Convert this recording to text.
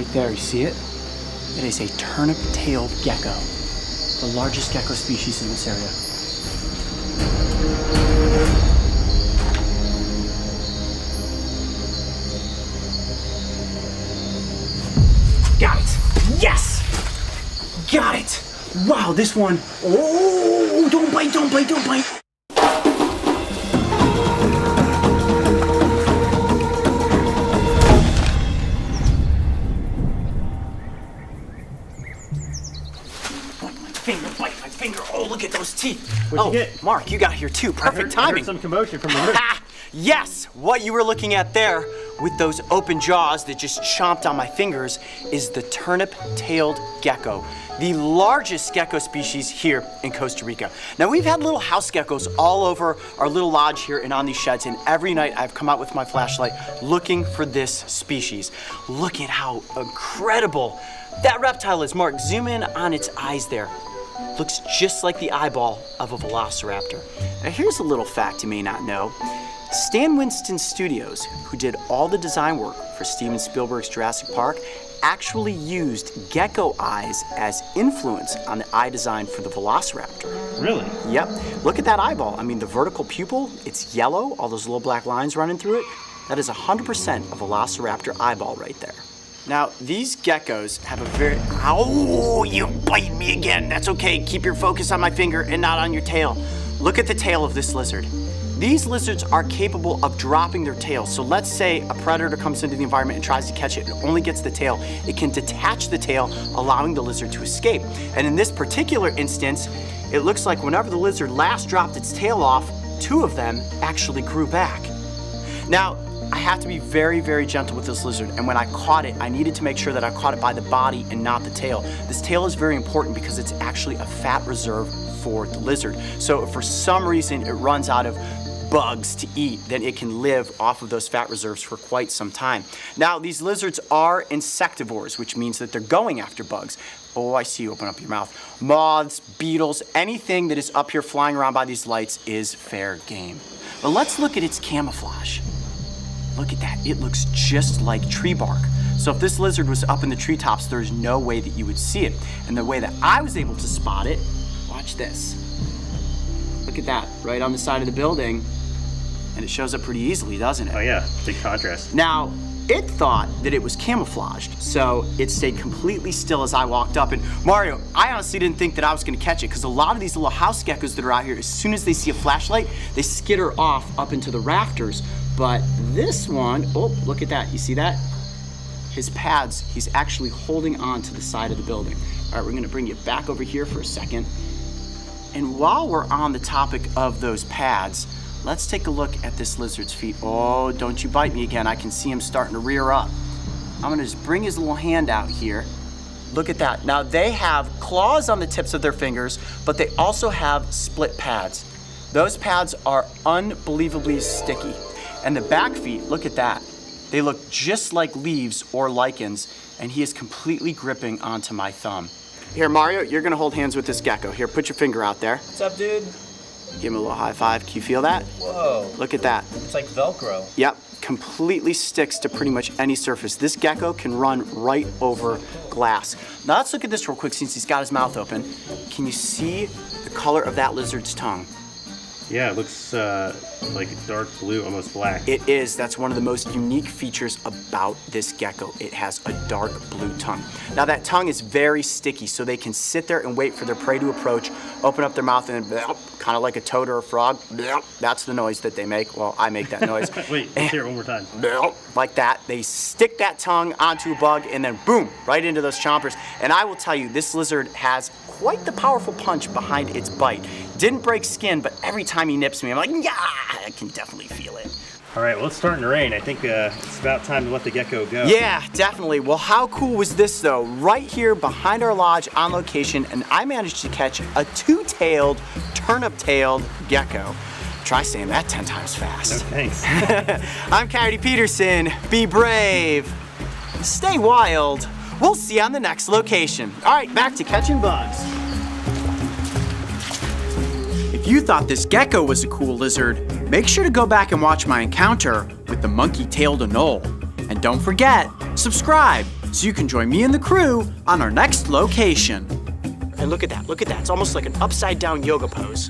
right there, you see it? It is a turnip-tailed gecko, the largest gecko species in this area. Got it! Yes! Got it! Wow, this one, oh, don't bite, don't bite, don't bite! My finger, oh, look at those teeth. What'd you get? Mark, you got here too, perfect timing. I heard some commotion from the roof. Yes, what you were looking at there with those open jaws that just chomped on my fingers is the turnip-tailed gecko, the largest gecko species here in Costa Rica. Now, we've had little house geckos all over our little lodge here and on these sheds, and every night I've come out with my flashlight looking for this species. Look at how incredible that reptile is. Mark, zoom in on its eyes there. Looks just like the eyeball of a velociraptor. Now, here's a little fact you may not know. Stan Winston Studios, who did all the design work for Steven Spielberg's Jurassic Park, actually used gecko eyes as influence on the eye design for the velociraptor. Really? Yep. Look at that eyeball. I mean, the vertical pupil, it's yellow, all those little black lines running through it. That is 100% a velociraptor eyeball right there. Now, these geckos have a very... Ow, you bite me again. That's okay. Keep your focus on my finger and not on your tail. Look at the tail of this lizard. These lizards are capable of dropping their tail. So let's say a predator comes into the environment and tries to catch it and only gets the tail. It can detach the tail, allowing the lizard to escape. And in this particular instance, it looks like whenever the lizard last dropped its tail off, two of them actually grew back. Now, I have to be very, very gentle with this lizard, and when I caught it, I needed to make sure that I caught it by the body and not the tail. This tail is very important because it's actually a fat reserve for the lizard. So if for some reason it runs out of bugs to eat, then it can live off of those fat reserves for quite some time. Now, these lizards are insectivores, which means that they're going after bugs. Oh, I see you open up your mouth. Moths, beetles, anything that is up here flying around by these lights is fair game. But let's look at its camouflage. Look at that, it looks just like tree bark. So if this lizard was up in the treetops, there's no way that you would see it. And the way that I was able to spot it, watch this. Look at that, right on the side of the building. And it shows up pretty easily, doesn't it? Oh yeah, big contrast. Now, it thought that it was camouflaged, so it stayed completely still as I walked up. And Mario, I honestly didn't think that I was gonna catch it, because a lot of these little house geckos that are out here, as soon as they see a flashlight, they skitter off up into the rafters. But this one, oh, look at that, you see that? His pads, he's actually holding on to the side of the building. All right, we're gonna bring you back over here for a second. And while we're on the topic of those pads, let's take a look at this lizard's feet. Oh, don't you bite me again. I can see him starting to rear up. I'm gonna just bring his little hand out here. Look at that. Now they have claws on the tips of their fingers, but they also have split pads. Those pads are unbelievably sticky. And the back feet, look at that. They look just like leaves or lichens, and he is completely gripping onto my thumb. Here, Mario, you're gonna hold hands with this gecko. Here, put your finger out there. What's up, dude? Give him a little high five. Can you feel that? Whoa. Look at that. It's like Velcro. Yep, completely sticks to pretty much any surface. This gecko can run right over glass. Now let's look at this real quick since he's got his mouth open. Can you see the color of that lizard's tongue? Yeah, it looks like dark blue, almost black. It is. That's one of the most unique features about this gecko. It has a dark blue tongue. Now that tongue is very sticky, so they can sit there and wait for their prey to approach, open up their mouth, and kind of like a toad or a frog. That's the noise that they make. Well, I make that noise. Wait, let's hear it one more time. Like that. They stick that tongue onto a bug and then boom, right into those chompers. And I will tell you, this lizard has quite the powerful punch behind its bite. Didn't break skin, but every time he nips me, I'm like, yeah, I can definitely feel it. All right, well, it's starting to rain. I think it's about time to let the gecko go. Yeah, definitely. Well, how cool was this though? Right here behind our lodge on location, and I managed to catch a two-tailed, turnip-tailed gecko. Try saying that 10 times fast. No, thanks. I'm Coyote Peterson. Be brave. Stay wild. We'll see you on the next location. All right, back to catching bugs. If you thought this gecko was a cool lizard, make sure to go back and watch my encounter with the monkey-tailed anole. And don't forget, subscribe so you can join me and the crew on our next location. And look at that, it's almost like an upside down yoga pose.